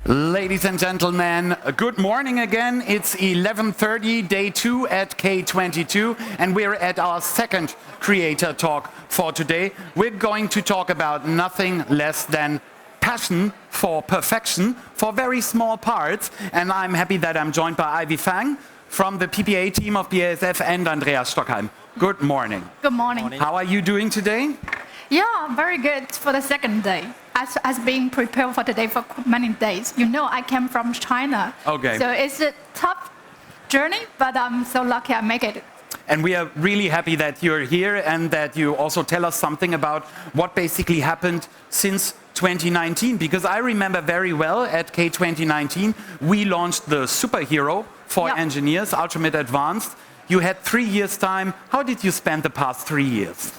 Ladies and gentlemen, good morning again. It's 11:30, day 2 at K22, and we're at our second creator talk for today. We're going to talk about nothing less than passion for perfection for very small parts, and I'm happy that I'm joined by Ivy Fang from the PPA team of BASF and Andreas Stockheim. Good morning. Good morning. How are you doing today? Yeah, very good for the second day. As being prepared for today for many days. You know, I came from China. Okay. So it's a tough journey, but I'm so lucky I make it. And we are really happy that you're here and that you also tell us something about what basically happened since 2019. Because I remember very well at K 2019, we launched the superhero for engineers, Ultimate Advanced. You had 3 years' time. How did you spend the past 3 years?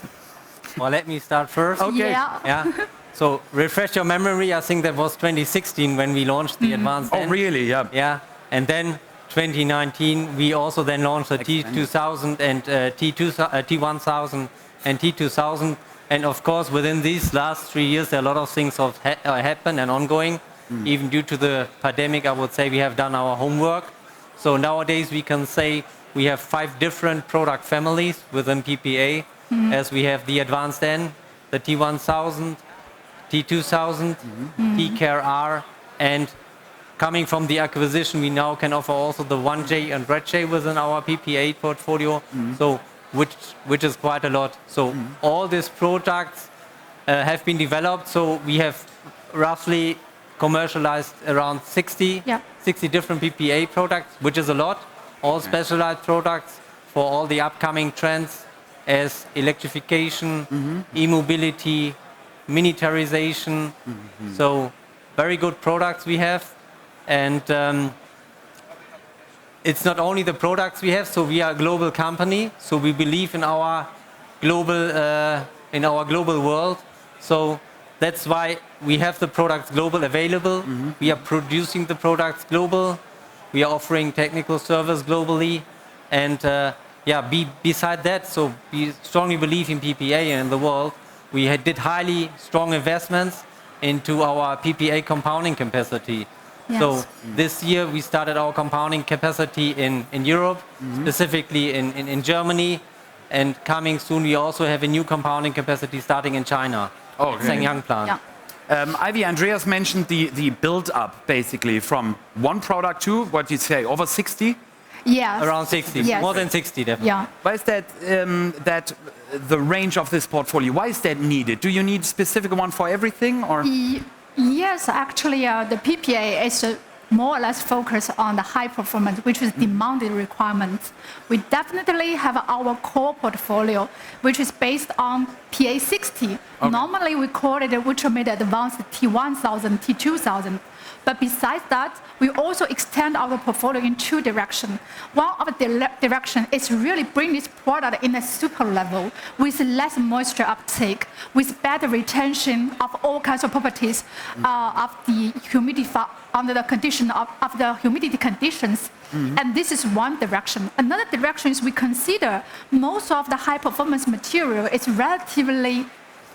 Well, let me start first. Okay. Yeah. So refresh your memory. I think that was 2016 when we launched the Advanced N. Oh, really? Yeah. Yeah. And then 2019, we also then launched the T2000 and T1000 and T2000. And of course, within these last 3 years, there are a lot of things have happened and ongoing. Even due to the pandemic, I would say we have done our homework. So nowadays, we can say we have 5 different product families within PPA, as we have the Advanced N, the T1000, T2000, T-Care R, and coming from the acquisition, we now can offer also the 1J and Red J within our PPA portfolio, so which is quite a lot. So all these products have been developed, so we have roughly commercialized around 60 different PPA products, which is a lot, all specialized products for all the upcoming trends as electrification, e-mobility, miniaturization. So very good products we have, and it's not only the products we have. So we are a global company, so we believe in our global world. So that's why we have the products global available. We are producing the products global. We are offering technical service globally, and beside that, so we strongly believe in PPA and in the world. We did highly strong investments into our PPA compounding capacity. Yes. So this year we started our compounding capacity in Europe, specifically in Germany, and coming soon we also have a new compounding capacity starting in China, Shenyang plant. Yeah. Ivy, Andreas mentioned the build-up basically from one product to, what did you say, over 60? Yes. Around 60, Yes. more than 60 definitely. Yeah. Why is that the range of this portfolio? Why is that needed? Do you need a specific one for everything, or? Yes, actually, the PPA is more or less focused on the high performance, which is demanded requirements. We definitely have our core portfolio, which is based on PA60. Okay. Normally, we call it Ultimate Advanced T1000, T2000. But besides that, we also extend our portfolio in 2 directions. One of the direction is really bring this product in a super level with less moisture uptake, with better retention of all kinds of properties of the humidity under the condition of the humidity conditions. And this is one direction. Another direction is we consider most of the high performance material is relatively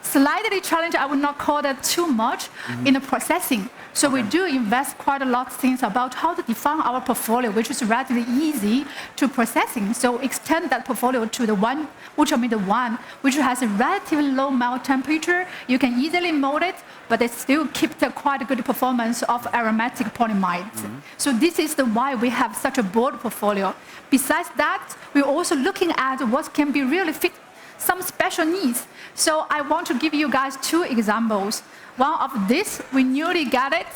slightly challenging. I would not call that too much in the processing. So we do invest quite a lot of things about how to define our portfolio, which is relatively easy to processing. So extend that portfolio to the one, Ultimate One, which has a relatively low melt temperature. You can easily mold it, but it still keeps the quite good performance of aromatic polymers. So this is why we have such a broad portfolio. Besides that, we're also looking at what can be really fit some special needs. So I want to give you guys 2 examples. One of this, we newly got it,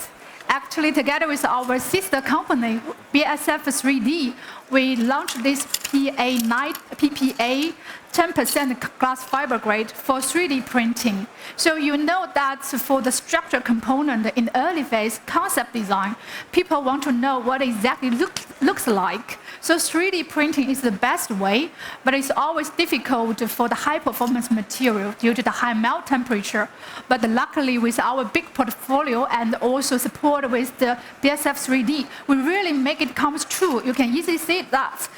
actually together with our sister company, BASF 3D. We launched this PPA 10% glass fiber grade for 3D printing. So you know that for the structure component in early phase concept design, people want to know what exactly looks like. So 3D printing is the best way, but it's always difficult for the high performance material due to the high melt temperature. But luckily with our big portfolio and also support with the BASF 3D, we really make it come true. You can easily see that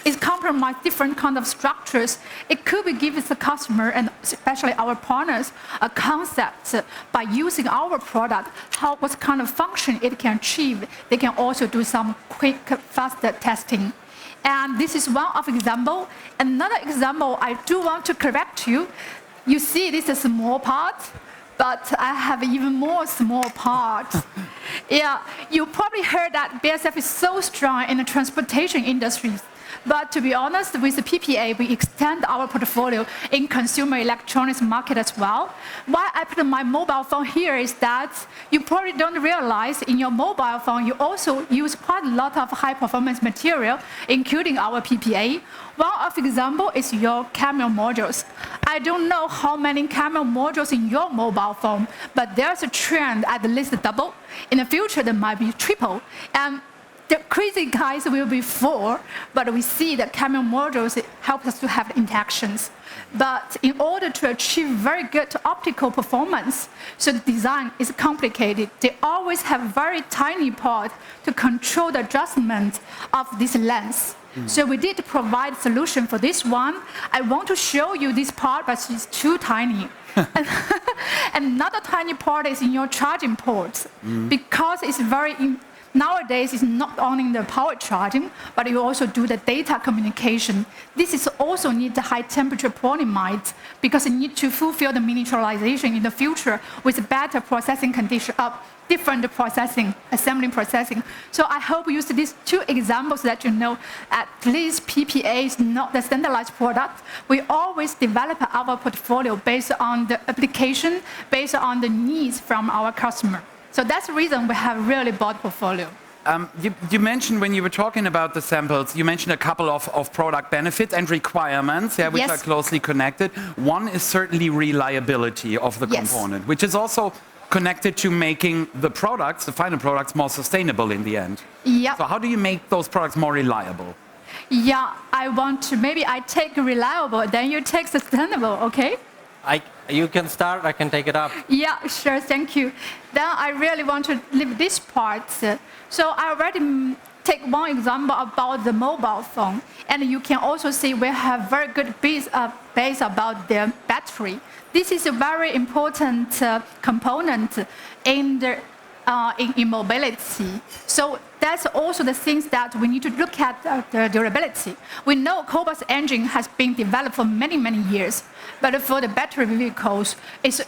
it compromises different kind of structures. It could be gives the customer and especially our partners a concept by using our product, what kind of function it can achieve. They can also do some quick, faster testing. And this is one of example. Another example, I do want to correct you. You see this is a small part, but I have even more small parts. Yeah, you probably heard that BASF is so strong in the transportation industry. But to be honest, with the PPA, we extend our portfolio in consumer electronics market as well. Why I put my mobile phone here is that you probably don't realize in your mobile phone, you also use quite a lot of high performance material, including our PPA. One of example is your camera modules. I don't know how many camera modules in your mobile phone, but there's a trend at least double. In the future, there might be triple. And the crazy guys will be 4, but we see that camera modules help us to have interactions. But in order to achieve very good optical performance, so the design is complicated. They always have very tiny part to control the adjustment of this lens. So we did provide a solution for this one. I want to show you this part, but it's too tiny. Another tiny part is in your charging ports, because it's nowadays, it's not only the power charging, but you also do the data communication. This is also need the high temperature polyimide because you need to fulfill the miniaturization in the future with better processing condition of different processing, assembling processing. So I hope you use these 2 examples that you know at least PPA is not the standardized product. We always develop our portfolio based on the application, based on the needs from our customer. So that's the reason we have really broad portfolio. You mentioned when you were talking about the samples, you mentioned a couple of product benefits and requirements, which are closely connected. One is certainly reliability of the component, which is also connected to making the products, the final products, more sustainable in the end. Yeah. So how do you make those products more reliable? Yeah, maybe I take reliable, then you take sustainable, okay? You can start, I can take it up. Yeah, sure, thank you. Then I really want to leave this part. So I already take one example about the mobile phone. And you can also see we have very good base about the battery. This is a very important component in mobility. So that's also the things that we need to look at the durability. We know cobalt engine has been developed for many, many years, but for the battery vehicles, it's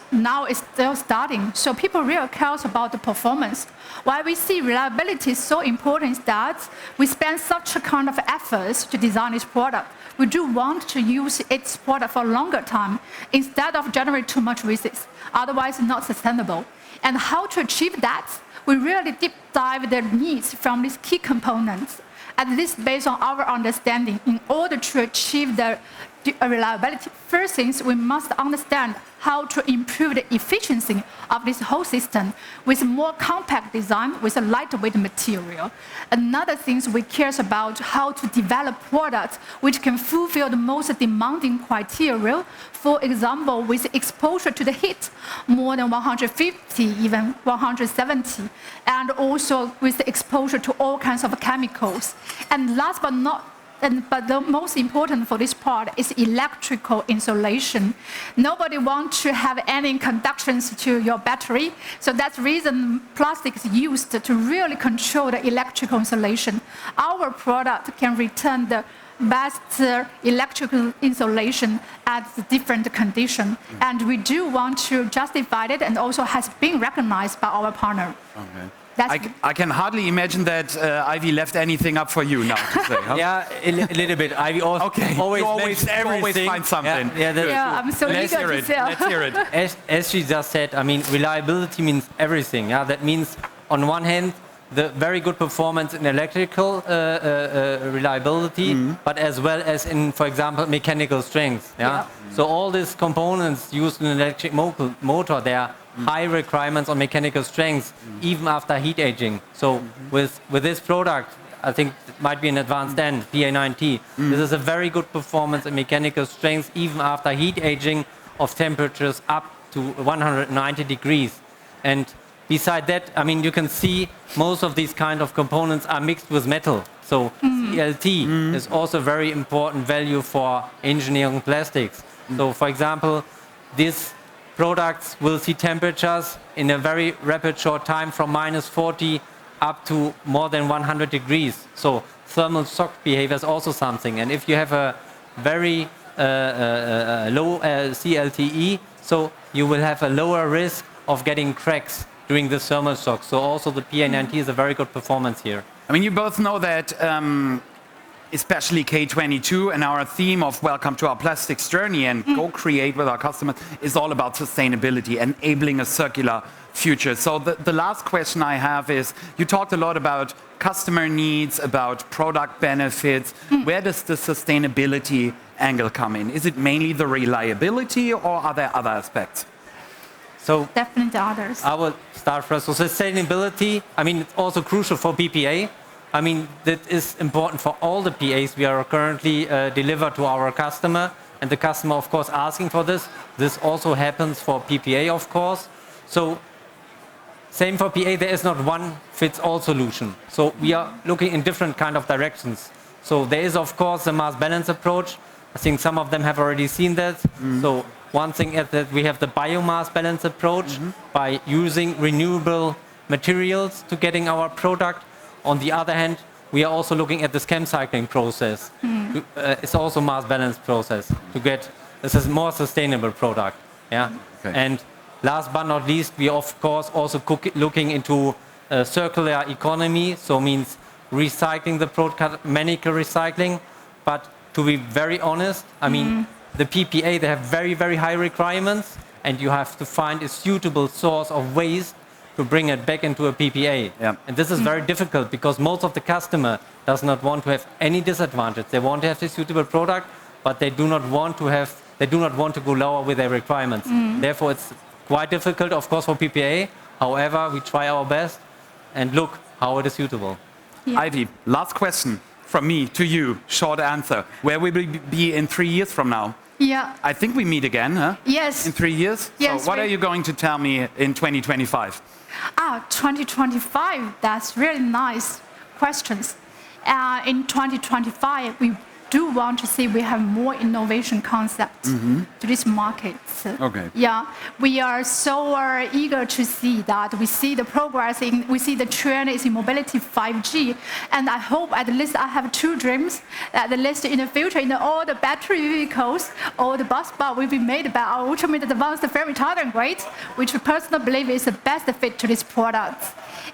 still starting. So people really care about the performance. Why we see reliability is so important is that we spend such a kind of efforts to design this product. We do want to use its product for a longer time instead of generate too much waste. Otherwise, it's not sustainable. And how to achieve that? We really deep dive the needs from these key components, at least based on our understanding, in order to achieve the reliability. First things, we must understand how to improve the efficiency of this whole system with more compact design, with a lightweight material. Another thing we care about how to develop products which can fulfill the most demanding criteria. For example, with exposure to the heat, more than 150, even 170, and also with the exposure to all kinds of chemicals. And last but the most important for this part is electrical insulation. Nobody wants to have any conductions to your battery, so that's the reason plastic is used to really control the electrical insulation. Our product can return the best electrical insulation at different conditions, and we do want to justify it, and also has been recognized by our partner. Okay. I can hardly imagine that Ivy left anything up for you now to say. Huh? Yeah, a little bit. Ivy always find something. Yeah, I'm so eager to say. Let's hear it. As she just said, I mean, reliability means everything. Yeah, that means on one hand, the very good performance in electrical reliability, but as well as in, for example, mechanical strength. Yeah. So all these components used in an electric motor, they are high requirements on mechanical strength, even after heat aging. So with this product, I think it might be an advanced N, PA9T. This is a very good performance in mechanical strength, even after heat aging of temperatures up to 190 degrees. And beside that, I mean, you can see most of these kind of components are mixed with metal. So CLT is also a very important value for engineering plastics. So for example, these products will see temperatures in a very rapid short time from -40 up to more than 100 degrees. So thermal shock behavior is also something. And if you have a very low CLTE, so you will have a lower risk of getting cracks during the thermal shock. So also the PA90 is a very good performance here. I mean, you both know that especially K22 and our theme of Welcome to Our Plastics Journey and Go Create with our customers is all about sustainability, enabling a circular future. So the last question I have is, you talked a lot about customer needs, about product benefits. Where does the sustainability angle come in? Is it mainly the reliability, or are there other aspects? So Definitely others. I will start first. So sustainability, I mean, it's also crucial for PPA. I mean, that is important for all the PAs we are currently deliver to our customer, and the customer, of course, asking for this. This also happens for PPA, of course. So same for PA, there is not one fits all solution. So we are looking in different kind of directions. So there is, of course, the mass balance approach. I think some of them have already seen that. So one thing is that we have the biomass balance approach by using renewable materials to getting our product. On the other hand, we are also looking at the scam cycling process. It's also mass balance process to get this is more sustainable product. Yeah. Okay. And last but not least, we of course also looking into circular economy. So means recycling the product, mechanical recycling. But to be very honest, I mean, the PPA, they have very, very high requirements, and you have to find a suitable source of waste to bring it back into a PPA. Yeah. And this is very difficult because most of the customer does not want to have any disadvantage. They want to have a suitable product, but they do not want to go lower with their requirements. Therefore, it's quite difficult, of course, for PPA. However, we try our best and look how it is suitable. Yeah. Ivy, last question from me to you, short answer. Where will we be in 3 years from now? Yeah. I think we meet again, huh? Yes. In 3 years? Yes, So what are you going to tell me in 2025? 2025, that's really nice questions. In 2025, we do want to see we have more innovation concepts to this market. Okay. Yeah, we are so eager to see that. We see the progress we see the trend is in mobility 5G, and I hope at least I have two dreams that at least in the future, in all the battery vehicles, all the bus bar will be made by our ultimate advanced flame retardant grade, which we personally believe is the best fit to this product.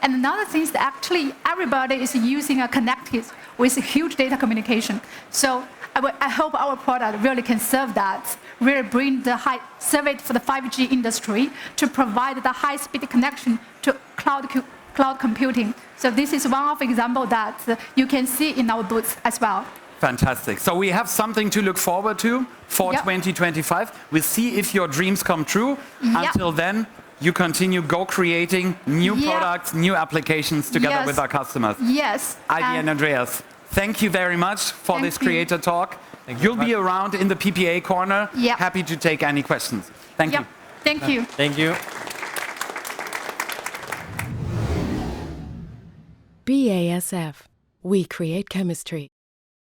And another thing is that actually everybody is using a connected with huge data communication. So I hope our product really can serve that, really bring the serve it for the 5G industry to provide the high-speed connection to cloud computing. So this is one of example that you can see in our booths as well. Fantastic. So we have something to look forward to for 2025. We'll see if your dreams come true. Until then, you continue creating new products, new applications together with our customers. Yes. Ivy and Andreas, thank you very much for this creator talk. You'll be around in the PPA corner. Happy to take any questions. Thank you. Thank you. Thank you. BASF. We create chemistry.